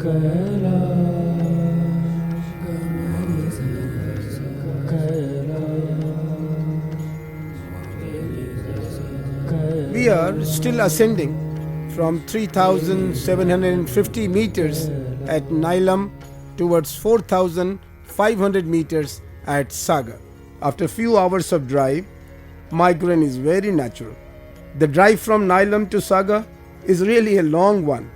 We are still ascending from 3,750 meters at Nilam towards 4,500 meters at Saga. After a few hours of drive, migraine is very natural. The drive from Nilam to Saga is really a long one,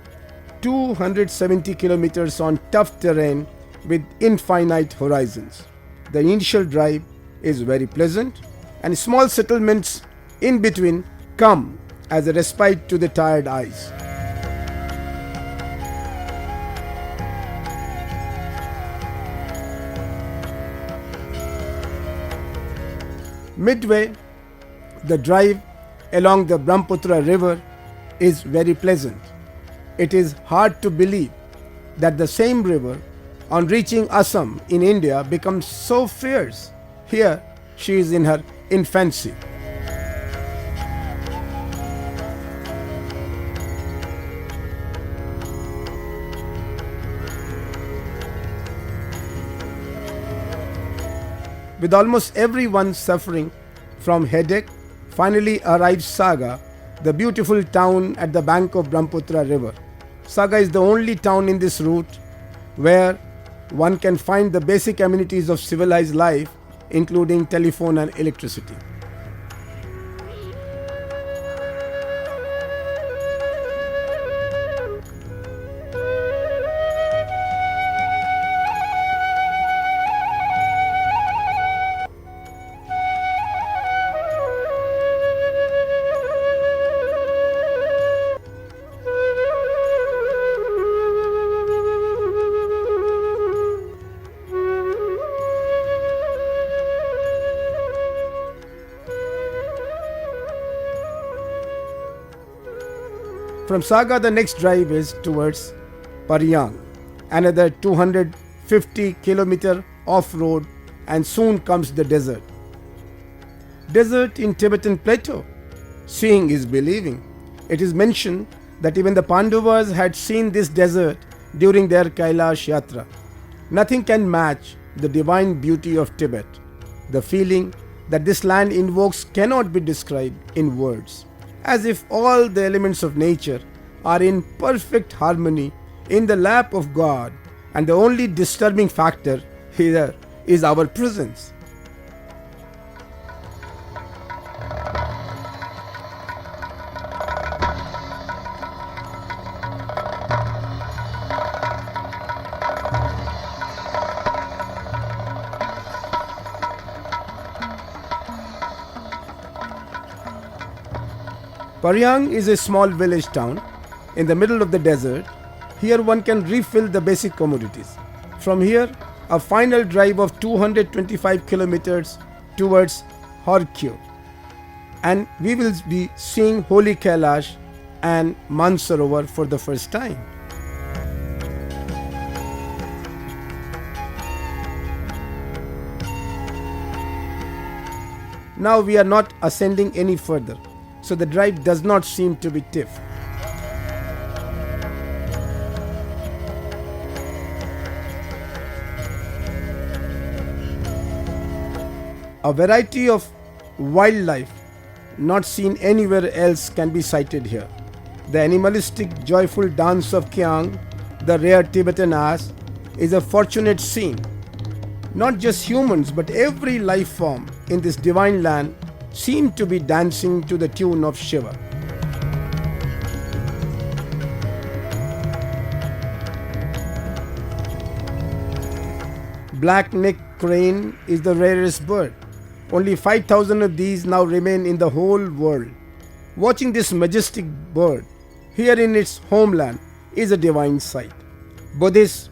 270 kilometers on tough terrain with infinite horizons. The initial drive is very pleasant, and small settlements in between come as a respite to the tired eyes. Midway, the drive along the Brahmaputra river is very pleasant. It is hard to believe that the same river, on reaching Assam in India, becomes so fierce. Here, she is in her infancy. With almost everyone suffering from headache, finally arrives Saga, the beautiful town at the bank of Brahmaputra river. Saga is the only town in this route where one can find the basic amenities of civilized life, including telephone and electricity. From Saga, the next drive is towards Paryang, another 250 kilometer off-road, and soon comes the desert. Desert in Tibetan plateau. Seeing is believing. It is mentioned that even the Pandavas had seen this desert during their Kailash Yatra. Nothing can match the divine beauty of Tibet. The feeling that this land invokes cannot be described in words, as if all the elements of nature are in perfect harmony in the lap of God, and the only disturbing factor here is our presence. Paryang is a small village town in the middle of the desert. Here one can refill the basic commodities. From here, a final drive of 225 kilometers towards Horkyo, and we will be seeing Holy Kailash and Mansarovar for the first time. Now we are not ascending any further, so the drive does not seem to be stiff. A variety of wildlife not seen anywhere else can be sighted here. The animalistic, joyful dance of Kyang, the rare Tibetan ass, is a fortunate scene. Not just humans, but every life form in this divine land seem to be dancing to the tune of Shiva. Black-necked crane is the rarest bird. Only 5,000 of these now remain in the whole world. Watching this majestic bird here in its homeland is a divine sight. Buddhists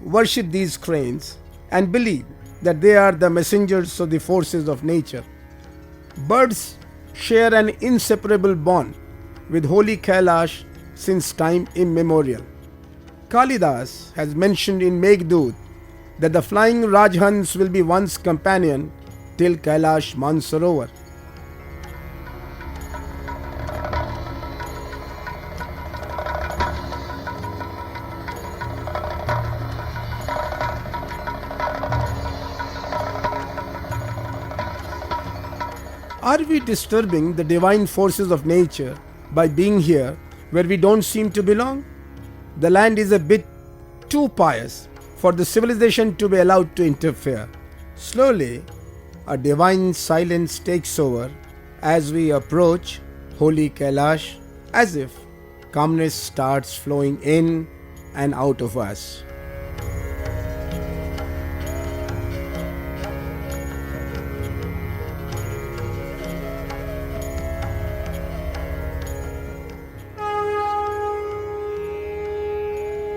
worship these cranes and believe that they are the messengers of the forces of nature. Birds share an inseparable bond with Holy Kailash since time immemorial. Kalidas has mentioned in Meghdut that the flying Rajhans will be one's companion till Kailash Mansarovar. Are we disturbing the divine forces of nature by being here where we don't seem to belong? The land is a bit too pious for the civilization to be allowed to interfere. Slowly, a divine silence takes over as we approach holy Kailash, as if calmness starts flowing in and out of us.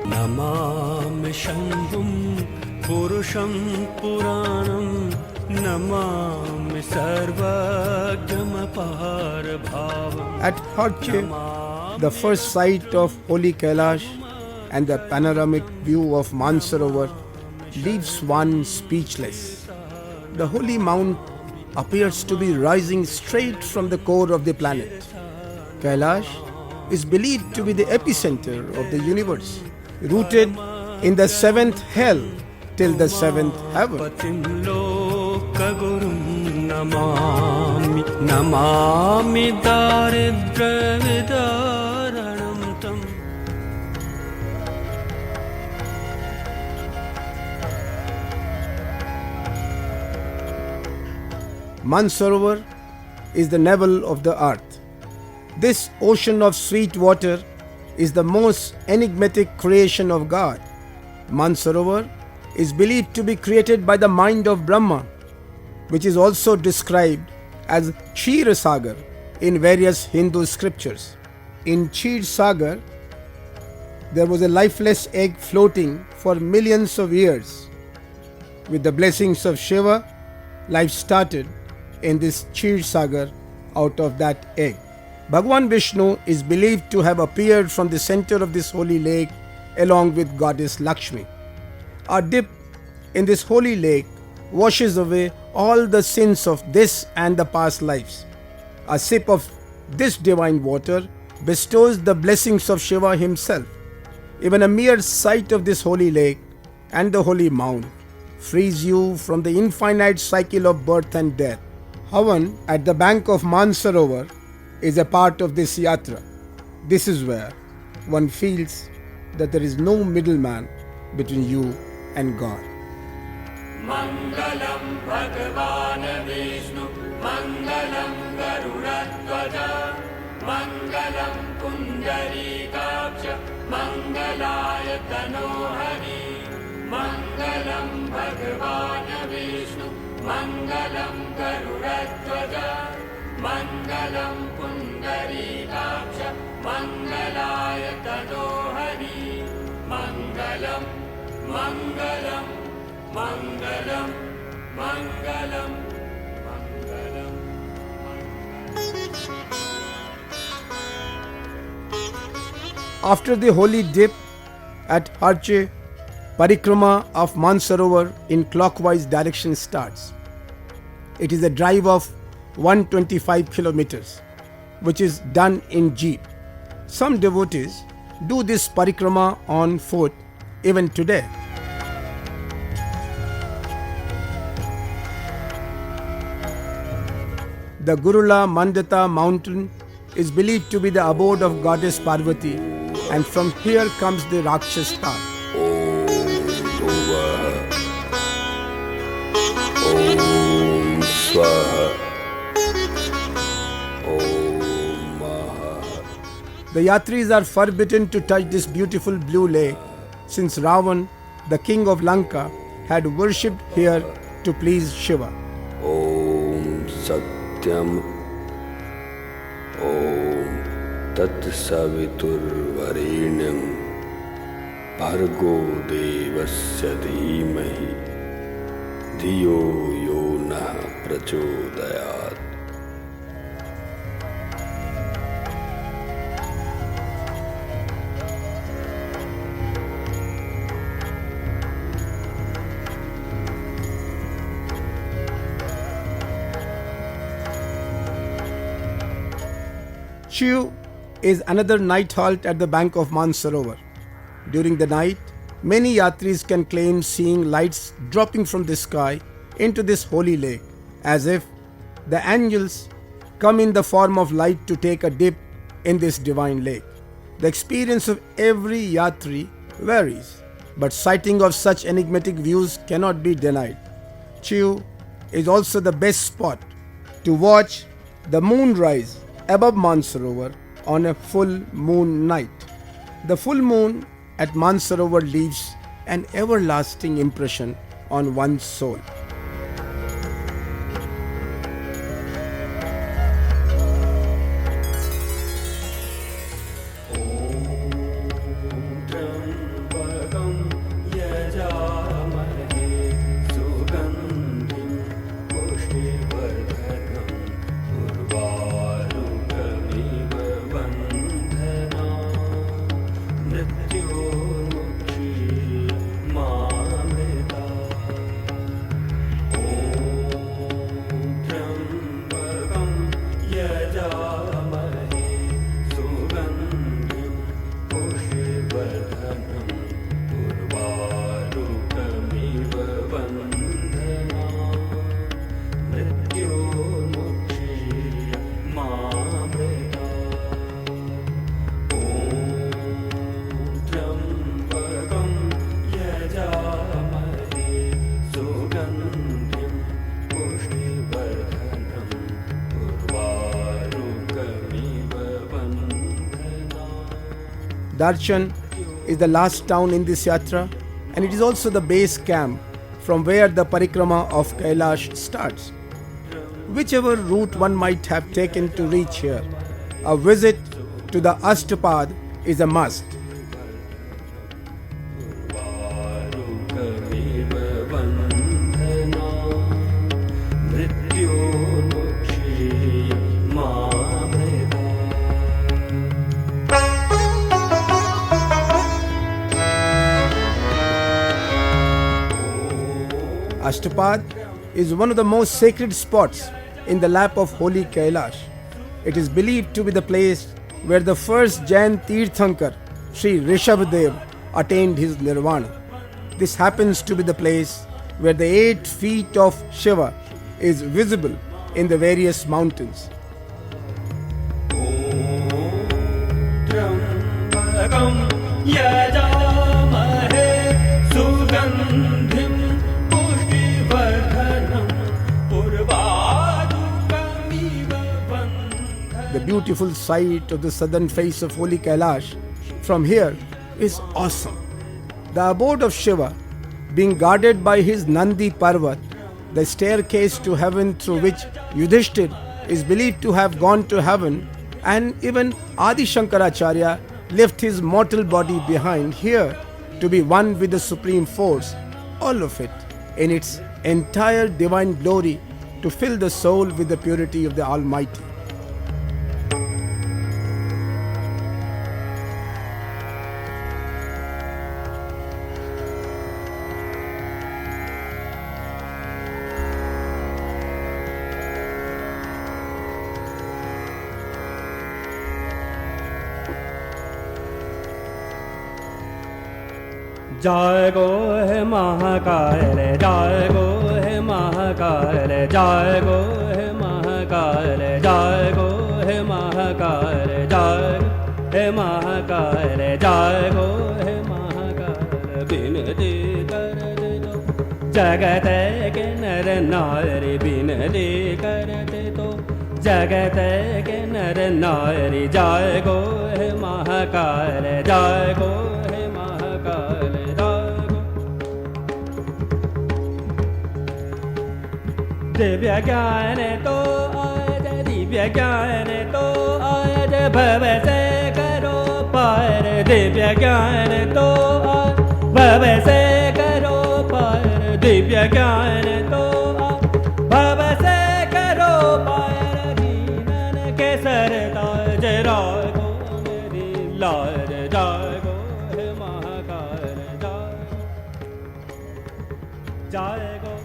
Namami शम्भुं पुरुषं पुराणं Namami सर्वज्ञमपारभावम्. At Harche, the first sight of holy Kailash and the panoramic view of Mansarovar leaves one speechless. The holy mount appears to be rising straight from the core of the planet. Kailash is believed to be the epicenter of the universe, rooted in the seventh hell till the seventh heaven. Namami दारिद्र्यविदारणं तम्. Mansarovar is the navel of the earth. This ocean of sweet water is the most enigmatic creation of God. Mansarovar is believed to be created by the mind of Brahma, which is also described as Kshir Sagar in various Hindu scriptures. In Kshir Sagar, there was a lifeless egg floating for millions of years. With the blessings of Shiva, life started in this Kshir Sagar out of that egg. Bhagwan Vishnu is believed to have appeared from the center of this holy lake along with goddess Lakshmi. A dip in this holy lake washes away all the sins of this and the past lives. A sip of this divine water bestows the blessings of Shiva himself. Even a mere sight of this holy lake and the holy mount frees you from the infinite cycle of birth and death. Havan at the bank of Mansarovar is a part of this yatra. This is where one feels that there is no middleman between you and God. Mangalam Bhagavan Vishnu, Mangalam Garudatwaja, Mangalam Pundarikaksha, Mangalaya Tanohari, Mangalam Bhagavan Vishnu, Mangalam Garudatwaja, Mangalam Pundarikaksha, Mangalaya Tanohari, Mangalam, Mangalam, Mangalam, Mangalam, Mangalam. After the holy dip at Harche, parikrama of Mansarovar in clockwise direction starts. It is a drive of 125 kilometers, which is done in jeep. Some devotees do this parikrama on foot even today. The Gurula Mandata mountain is believed to be the abode of goddess Parvati, and from here comes the Rakshas star. Om Swaha. Om Maha. The Yatris are forbidden to touch this beautiful blue lake, since Ravan, the king of Lanka, had worshipped here to please Shiva. Om Satyam. Om Tat Saviturvarenyam Bhargo Devasya Dhimahi Dhiyo Yo Nah Prachodayat. Chiu is another night halt at the bank of Mansarovar. During the night, many yatris can claim seeing lights dropping from the sky into this holy lake, as if the angels come in the form of light to take a dip in this divine lake. The experience of every yatri varies, but sighting of such enigmatic views cannot be denied. Chiu is also the best spot to watch the moonrise above Mansarovar on a full moon night. The full moon at Mansarovar leaves an everlasting impression on one's soul. Darshan is the last town in this yatra, and it is also the base camp from where the parikrama of Kailash starts. Whichever route one might have taken to reach here, a visit to the Ashtapad is a must. Ashtapad is one of the most sacred spots in the lap of holy Kailash. It is believed to be the place where the first Jain Tirthankar, Sri Rishabhdev, attained his nirvana. This happens to be the place where the 8 feet of Shiva is visible in the various mountains. The beautiful sight of the southern face of holy Kailash from here is awesome. The abode of Shiva, being guarded by his Nandi Parvat, the staircase to heaven through which Yudhishthir is believed to have gone to heaven, and even Adi Shankaracharya left his mortal body behind here to be one with the Supreme Force, all of it in its entire divine glory to fill the soul with the purity of the Almighty. जय गो हे महाकाल जय गो हे महाकाल जय गो हे महाकाल जय गो हे महाकाल जय हे महाकाल जय गो हे महाकाल बिनती कर दो जगत के नर नारी बिनती कर दो जगत के नर नारी जय गो हे महाकाल जय गो हे महाकाल दिव्य ज्ञान तो आज दिव्य ज्ञान तो आज भव से करो पार दिव्य ज्ञान तो आज भव से करो पार दिव्य ज्ञान तो आज भव से करो पार जीवन के सरताज रागो मेरी लाज जागो हे महाकाल जागो